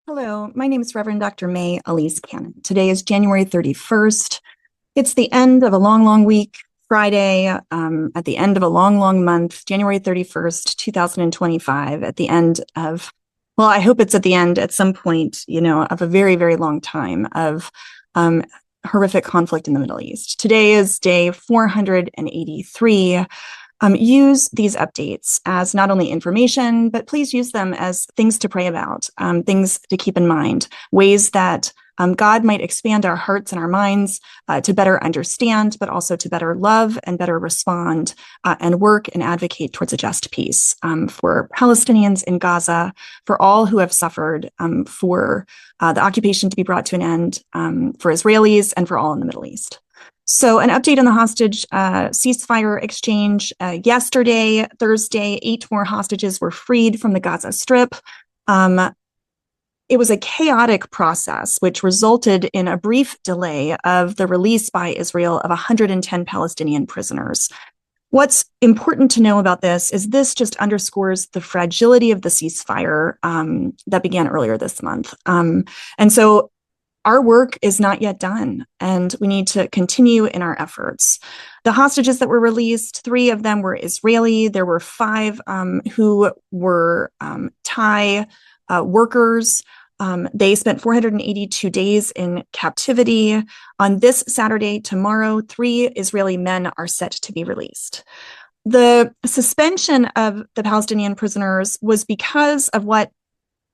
Hello, my name is Reverend Dr. May Elise Cannon. Today is January 31st. It's the end of a long, long week, Friday, at the end of a long, long month, January 31st, 2025, at the end of, well, I hope it's at the end at some point, of a very, very long time of horrific conflict in the Middle East. Today is day 483. Use these updates as not only information, but please use them as things to pray about, things to keep in mind, ways that God might expand our hearts and our minds to better understand, but also to better love and better respond and work and advocate towards a just peace for Palestinians in Gaza, for all who have suffered, for the occupation to be brought to an end, for Israelis, and for all in the Middle East. So an update on the hostage ceasefire exchange. Yesterday, Thursday, 8 more hostages were freed from the Gaza Strip. It was a chaotic process, which resulted in a brief delay of the release by Israel of 110 Palestinian prisoners. What's important to know about this is this just underscores the fragility of the ceasefire that began earlier this month. And so our work is not yet done, and we need to continue in our efforts. The hostages that were released, 3 of them were Israeli. There were 5 who were Thai workers. They spent 482 days in captivity. On this Saturday, tomorrow, 3 Israeli men are set to be released. The suspension of the Palestinian prisoners was because of what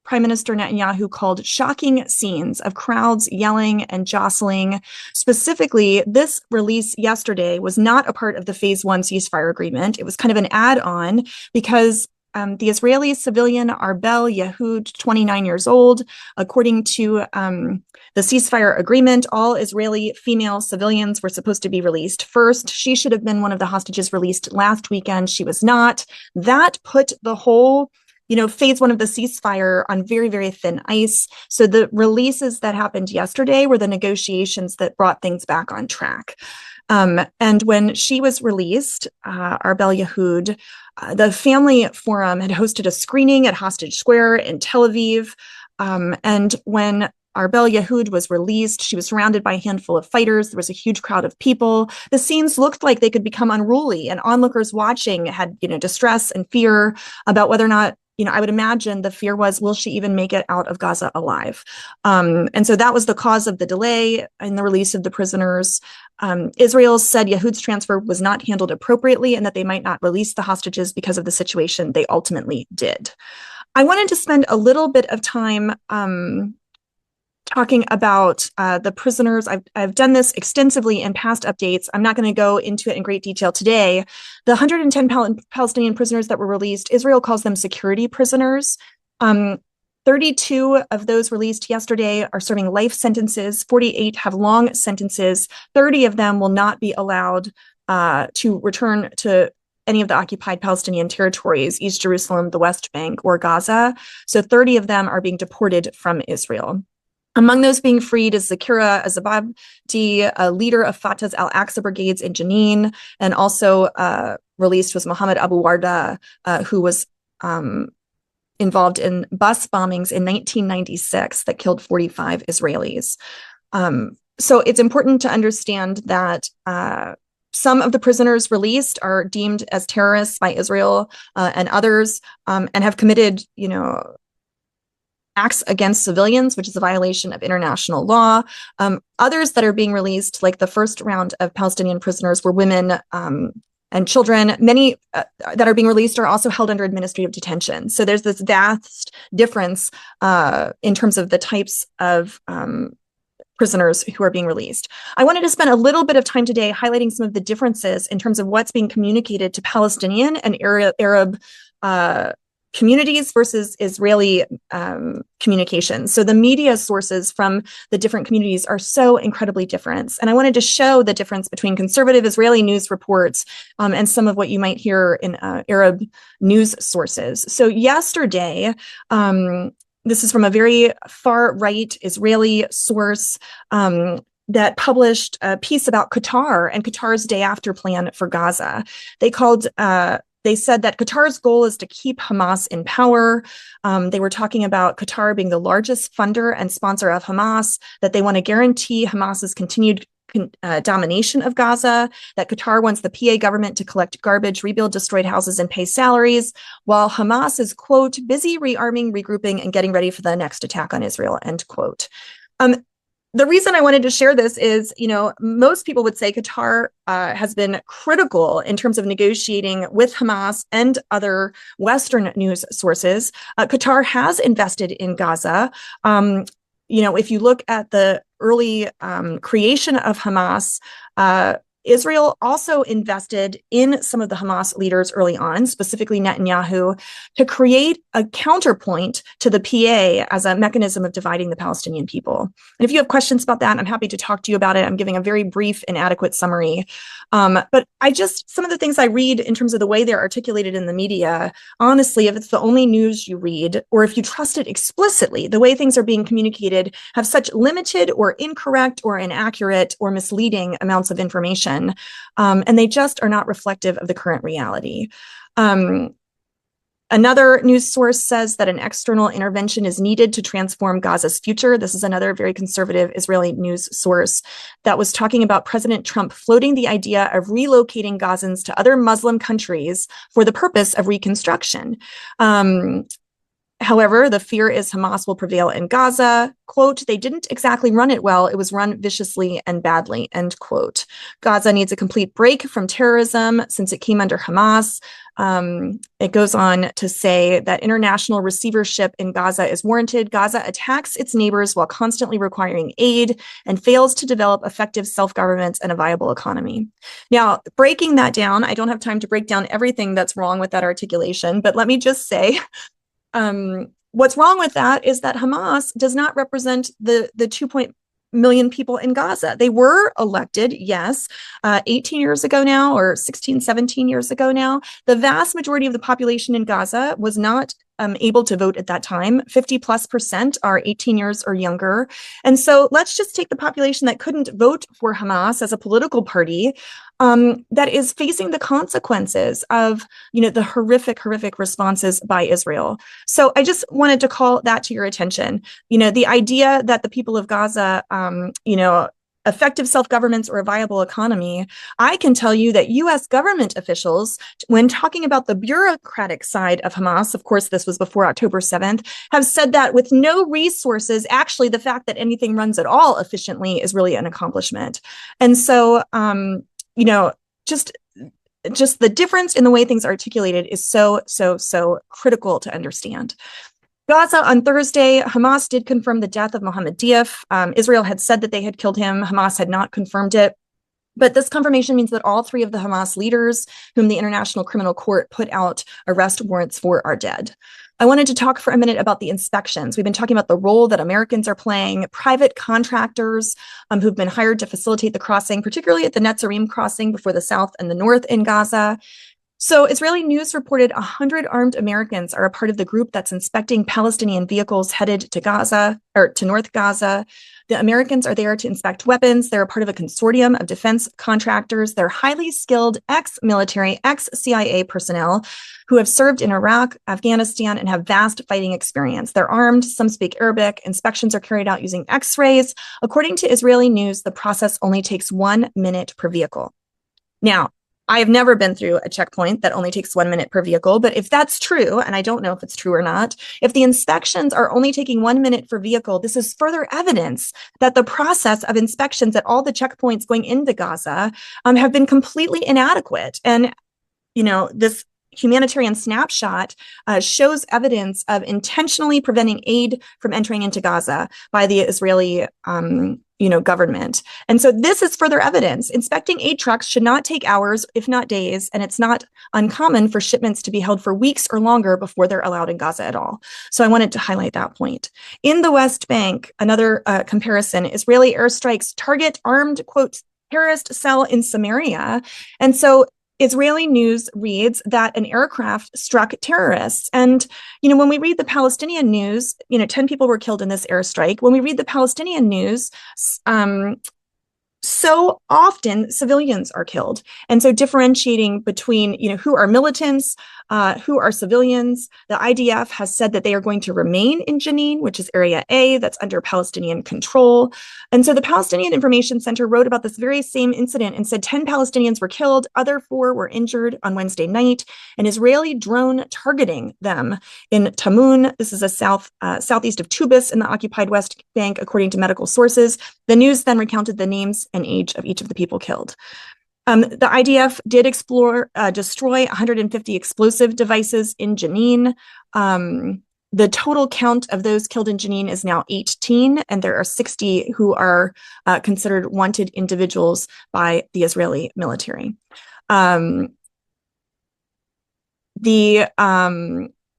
Prime Minister Netanyahu called shocking scenes of crowds yelling and jostling. Specifically, this release yesterday was not a part of the Phase 1 ceasefire agreement. It was kind of an add-on because the Israeli civilian Arbel Yehud, 29 years old, according to the ceasefire agreement, all Israeli female civilians were supposed to be released first. She should have been one of the hostages released last weekend. She was not. That put the whole Phase 1 of the ceasefire on very, very thin ice. So the releases that happened yesterday were the negotiations that brought things back on track. And when she was released, Arbel Yehud, the Family Forum had hosted a screening at Hostage Square in Tel Aviv. And when Arbel Yehud was released, she was surrounded by a handful of fighters. There was a huge crowd of people. The scenes looked like they could become unruly, and onlookers watching had, distress and fear about whether or not, I would imagine the fear was, will she even make it out of Gaza alive? And so that was the cause of the delay in the release of the prisoners. Israel said Yehud's transfer was not handled appropriately and that they might not release the hostages because of the situation. They ultimately did. I wanted to spend a little bit of time talking about the prisoners. I've done this extensively in past updates. I'm not going to go into it in great detail today. The 110 Palestinian prisoners that were released, Israel calls them security prisoners. 32 of those released yesterday are serving life sentences. 48 have long sentences. 30 of them will not be allowed to return to any of the occupied Palestinian territories, East Jerusalem, the West Bank, or Gaza. So 30 of them are being deported from Israel. Among those being freed is Zakira Azababdi, a leader of Fatah's Al-Aqsa brigades in Jenin, and also released was Mohammed Abu Warda, who was involved in bus bombings in 1996 that killed 45 Israelis. So it's important to understand that some of the prisoners released are deemed as terrorists by Israel and others, and have committed, acts against civilians, which is a violation of international law. Others that are being released, like the first round of Palestinian prisoners, were women and children. Many that are being released are also held under administrative detention. So there's this vast difference in terms of the types of prisoners who are being released. I wanted to spend a little bit of time today highlighting some of the differences in terms of what's being communicated to Palestinian and Arab communities versus Israeli communications. So the media sources from the different communities are so incredibly different. And I wanted to show the difference between conservative Israeli news reports and some of what you might hear in Arab news sources. So yesterday, this is from a very far-right Israeli source that published a piece about Qatar and Qatar's day after plan for Gaza. They called They said that Qatar's goal is to keep Hamas in power. They were talking about Qatar being the largest funder and sponsor of Hamas, that they want to guarantee Hamas's continued domination of Gaza, that Qatar wants the PA government to collect garbage, rebuild destroyed houses, and pay salaries, while Hamas is, quote, busy rearming, regrouping, and getting ready for the next attack on Israel, end quote. The reason I wanted to share this is, most people would say Qatar has been critical in terms of negotiating with Hamas and other Western news sources. Qatar has invested in Gaza. If you look at the early creation of Hamas, Israel also invested in some of the Hamas leaders early on, specifically Netanyahu, to create a counterpoint to the PA as a mechanism of dividing the Palestinian people. And if you have questions about that, I'm happy to talk to you about it. I'm giving a very brief and adequate summary. But some of the things I read in terms of the way they're articulated in the media, honestly, if it's the only news you read, or if you trust it explicitly, the way things are being communicated have such limited or incorrect or inaccurate or misleading amounts of information. And they just are not reflective of the current reality. Another news source says that an external intervention is needed to transform Gaza's future. This is another very conservative Israeli news source that was talking about President Trump floating the idea of relocating Gazans to other Muslim countries for the purpose of reconstruction. However, the fear is Hamas will prevail in Gaza. Quote, they didn't exactly run it well. It was run viciously and badly, end quote. Gaza needs a complete break from terrorism since it came under Hamas. It goes on to say that international receivership in Gaza is warranted. Gaza attacks its neighbors while constantly requiring aid and fails to develop effective self-government and a viable economy. Now, breaking that down, I don't have time to break down everything that's wrong with that articulation, but let me just say, what's wrong with that is that Hamas does not represent the 2 million people in Gaza. They were elected, yes, 18 years ago now, or 16, 17 years ago now. The vast majority of the population in Gaza was not able to vote at that time. 50+% are 18 years or younger. And so let's just take the population that couldn't vote for Hamas as a political party, that is facing the consequences of, the horrific responses by Israel. So I just wanted to call that to your attention. The idea that the people of Gaza, effective self-governance or a viable economy, I can tell you that U.S. government officials, when talking about the bureaucratic side of Hamas, of course, this was before October 7th, have said that with no resources, actually, the fact that anything runs at all efficiently is really an accomplishment. And so, just the difference in the way things are articulated is so critical to understand. Gaza on Thursday, Hamas did confirm the death of Mohammed Diaf. Israel had said that they had killed him. Hamas had not confirmed it. But this confirmation means that all three of the Hamas leaders, whom the International Criminal Court put out arrest warrants for, are dead. I wanted to talk for a minute about the inspections. We've been talking about the role that Americans are playing, private contractors who've been hired to facilitate the crossing, particularly at the Netzarim crossing before the south and the north in Gaza. So Israeli news reported 100 armed Americans are a part of the group that's inspecting Palestinian vehicles headed to Gaza, or to North Gaza. The Americans are there to inspect weapons. They're a part of a consortium of defense contractors. They're highly skilled ex-military, ex-CIA personnel who have served in Iraq, Afghanistan, and have vast fighting experience. They're armed. Some speak Arabic. Inspections are carried out using X-rays. According to Israeli news, the process only takes 1 minute per vehicle. Now, I have never been through a checkpoint that only takes 1 minute per vehicle, but if that's true, and I don't know if it's true or not, if the inspections are only taking 1 minute per vehicle, this is further evidence that the process of inspections at all the checkpoints going into Gaza have been completely inadequate. And, this humanitarian snapshot shows evidence of intentionally preventing aid from entering into Gaza by the Israeli government. And so this is further evidence. Inspecting aid trucks should not take hours, if not days, and it's not uncommon for shipments to be held for weeks or longer before they're allowed in Gaza at all. So I wanted to highlight that point. In the West Bank, another comparison, Israeli airstrikes target armed, quote, terrorist cell in Samaria. And so Israeli news reads that an aircraft struck terrorists. And, when we read the Palestinian news, 10 people were killed in this airstrike. When we read the Palestinian news, so often civilians are killed. And so differentiating between, who are militants, who are civilians. The IDF has said that they are going to remain in Jenin, which is Area A, that's under Palestinian control. And so the Palestinian Information Center wrote about this very same incident and said 10 Palestinians were killed, other 4 were injured on Wednesday night, an Israeli drone targeting them in Tamun. This is a southeast of Tubis in the occupied West Bank, according to medical sources. The news then recounted the names and age of each of the people killed. The IDF did destroy 150 explosive devices in Jenin. The total count of those killed in Jenin is now 18, and there are 60 who are considered wanted individuals by the Israeli military. The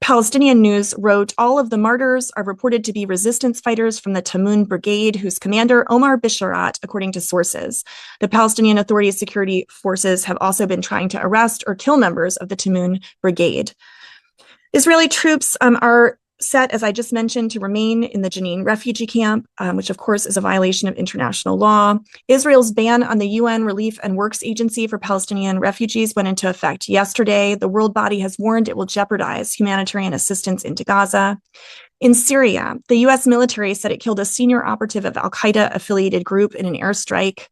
Palestinian News wrote, all of the martyrs are reported to be resistance fighters from the Tamun Brigade, whose commander, Omar Bisharat, according to sources. The Palestinian Authority's security forces have also been trying to arrest or kill members of the Tamun Brigade. Israeli troops are set, as I just mentioned, to remain in the Jenin refugee camp, which of course is a violation of international law. Israel's ban on the UN Relief and Works Agency for Palestinian refugees went into effect yesterday. The world body has warned it will jeopardize humanitarian assistance into Gaza. In Syria, the US military said it killed a senior operative of Al-Qaeda affiliated group in an airstrike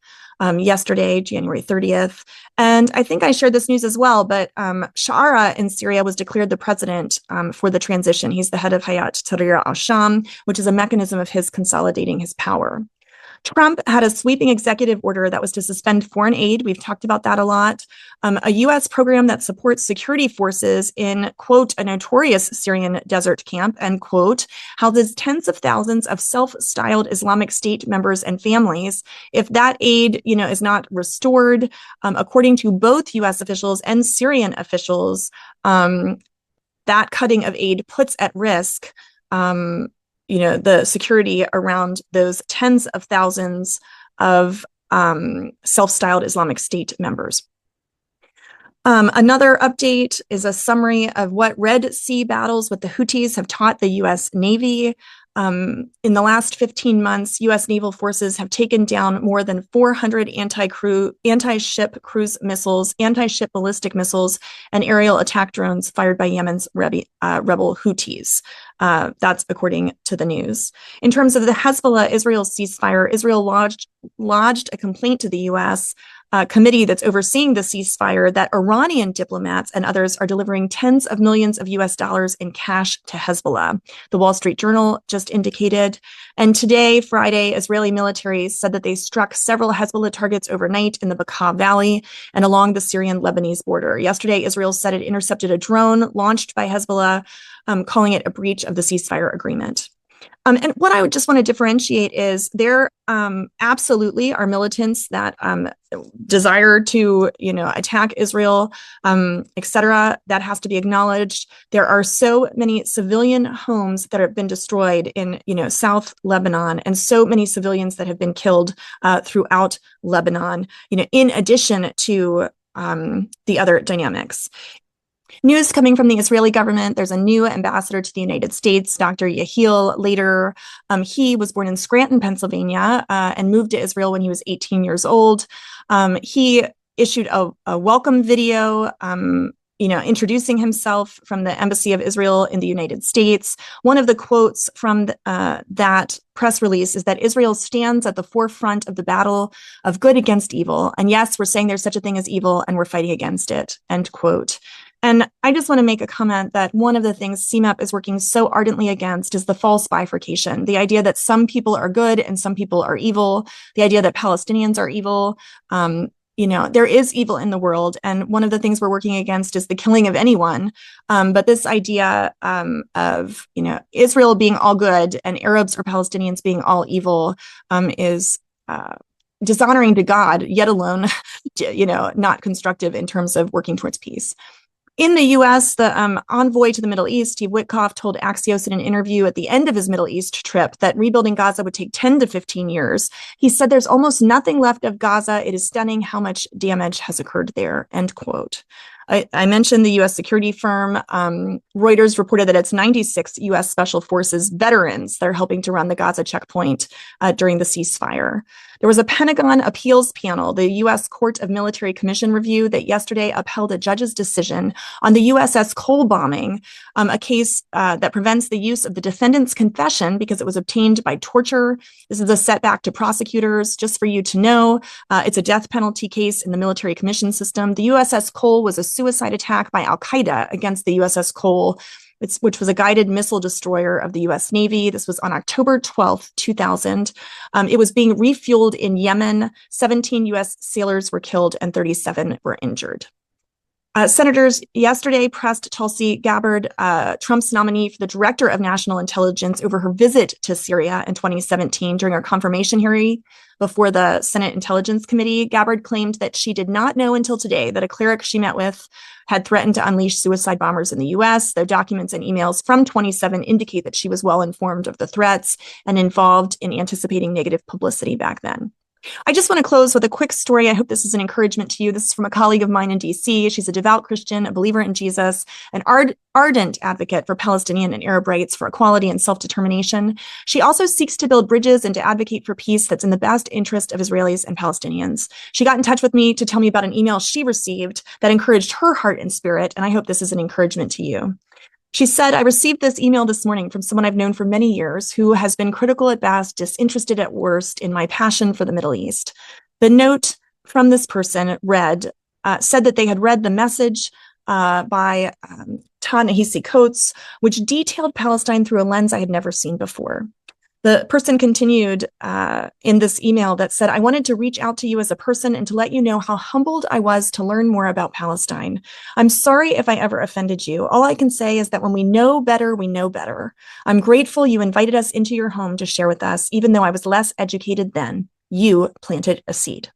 yesterday, January 30th. And I think I shared this news as well, but Sha'ara in Syria was declared the president for the transition. He's the head of Hayat Tahrir al-Sham, which is a mechanism of his consolidating his power. Trump had a sweeping executive order that was to suspend foreign aid. We've talked about that a lot. A U.S. program that supports security forces in, quote, a notorious Syrian desert camp, end quote, houses tens of thousands of self-styled Islamic State members and families. If that aid, is not restored, according to both U.S. officials and Syrian officials, that cutting of aid puts at risk the security around those tens of thousands of self-styled Islamic State members. Another update is a summary of what Red Sea battles with the Houthis have taught the U.S. Navy. In the last 15 months, U.S. naval forces have taken down more than 400 anti-ship cruise missiles, anti-ship ballistic missiles, and aerial attack drones fired by Yemen's rebel Houthis. That's according to the news. In terms of the Hezbollah-Israel ceasefire, Israel lodged a complaint to the U.S. Committee that's overseeing the ceasefire that Iranian diplomats and others are delivering tens of millions of US dollars in cash to Hezbollah. The Wall Street Journal just indicated. And today, Friday, Israeli military said that they struck several Hezbollah targets overnight in the Bekaa Valley and along the Syrian-Lebanese border. Yesterday, Israel said it intercepted a drone launched by Hezbollah, calling it a breach of the ceasefire agreement. And what I would just want to differentiate is there absolutely are militants that desire to, attack Israel, et cetera. That has to be acknowledged. There are so many civilian homes that have been destroyed in, South Lebanon, and so many civilians that have been killed throughout Lebanon, in addition to the other dynamics. News coming from the Israeli government. There's a new ambassador to the United States, Dr. Yehiel Later. He was born in Scranton, Pennsylvania, and moved to Israel when he was 18 years old. He issued a welcome video, introducing himself from the Embassy of Israel in the United States. One of the quotes from that press release is that Israel stands at the forefront of the battle of good against evil. And yes, we're saying there's such a thing as evil, and we're fighting against it, end quote. And I just want to make a comment that one of the things CMEP is working so ardently against is the false bifurcation, the idea that some people are good and some people are evil, the idea that Palestinians are evil. There is evil in the world. And one of the things we're working against is the killing of anyone. But this idea of, Israel being all good and Arabs or Palestinians being all evil is dishonoring to God, yet alone, not constructive in terms of working towards peace. In the U.S., the envoy to the Middle East, Steve Witkoff, told Axios in an interview at the end of his Middle East trip that rebuilding Gaza would take 10 to 15 years. He said there's almost nothing left of Gaza. It is stunning how much damage has occurred there, end quote. I mentioned the U.S. security firm. Reuters reported that it's 96 U.S. Special Forces veterans that are helping to run the Gaza checkpoint during the ceasefire. There was a Pentagon appeals panel, the U.S. Court of Military Commission review, that yesterday upheld a judge's decision on the USS Cole bombing, a case that prevents the use of the defendant's confession because it was obtained by torture. This is a setback to prosecutors. Just for you to know, it's a death penalty case in the military commission system. The USS Cole was a suicide attack by al-Qaeda against the USS Cole, which was a guided missile destroyer of the U.S. Navy. This was on October 12th, 2000. It was being refueled in Yemen. 17 U.S. sailors were killed and 37 were injured. Senators yesterday pressed Tulsi Gabbard, Trump's nominee for the Director of National Intelligence, over her visit to Syria in 2017 during her confirmation hearing before the Senate Intelligence Committee. Gabbard claimed that she did not know until today that a cleric she met with had threatened to unleash suicide bombers in the U.S., though documents and emails from 27 indicate that she was well informed of the threats and involved in anticipating negative publicity back then. I just want to close with a quick story. I hope this is an encouragement to you. This is from a colleague of mine in DC. She's a devout Christian, a believer in Jesus, an ardent advocate for Palestinian and Arab rights, for equality and self-determination. She also seeks to build bridges and to advocate for peace that's in the best interest of Israelis and Palestinians. She got in touch with me to tell me about an email she received that encouraged her heart and spirit, and I hope this is an encouragement to you. She said, I received this email this morning from someone I've known for many years who has been critical at best, disinterested at worst in my passion for the Middle East. The note from this person said that they had read the message by Ta-Nehisi Coates, which detailed Palestine through a lens I had never seen before. The person continued in this email that said, I wanted to reach out to you as a person and to let you know how humbled I was to learn more about Palestine. I'm sorry if I ever offended you. All I can say is that when we know better, we know better. I'm grateful you invited us into your home to share with us, even though I was less educated then. You planted a seed.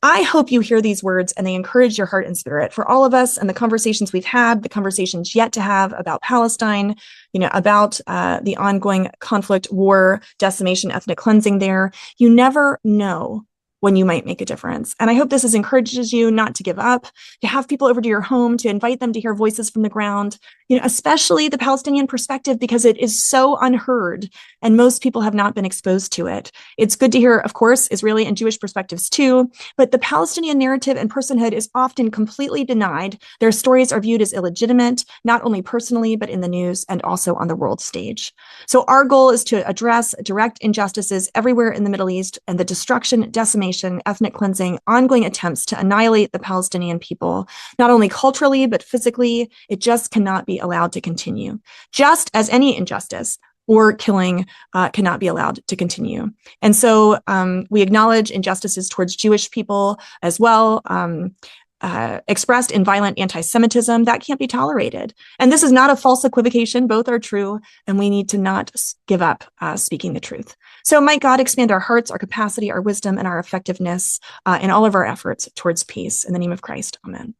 I hope you hear these words and they encourage your heart and spirit for all of us and the conversations we've had, the conversations yet to have about Palestine, about the ongoing conflict, war, decimation, ethnic cleansing there. You never know when you might make a difference. And I hope this encourages you not to give up, to have people over to your home, to invite them to hear voices from the ground, especially the Palestinian perspective, because it is so unheard and most people have not been exposed to it. It's good to hear, of course, Israeli and Jewish perspectives too, but the Palestinian narrative and personhood is often completely denied. Their stories are viewed as illegitimate, not only personally, but in the news and also on the world stage. So our goal is to address direct injustices everywhere in the Middle East and the destruction, decimation, ethnic cleansing, ongoing attempts to annihilate the Palestinian people, not only culturally, but physically. It just cannot be allowed to continue. Just as any injustice or killing cannot be allowed to continue. And so we acknowledge injustices towards Jewish people as well, expressed in violent anti-Semitism. That can't be tolerated. And this is not a false equivocation. Both are true, and we need to not give up speaking the truth. So might God expand our hearts, our capacity, our wisdom, and our effectiveness in all of our efforts towards peace. In the name of Christ, amen.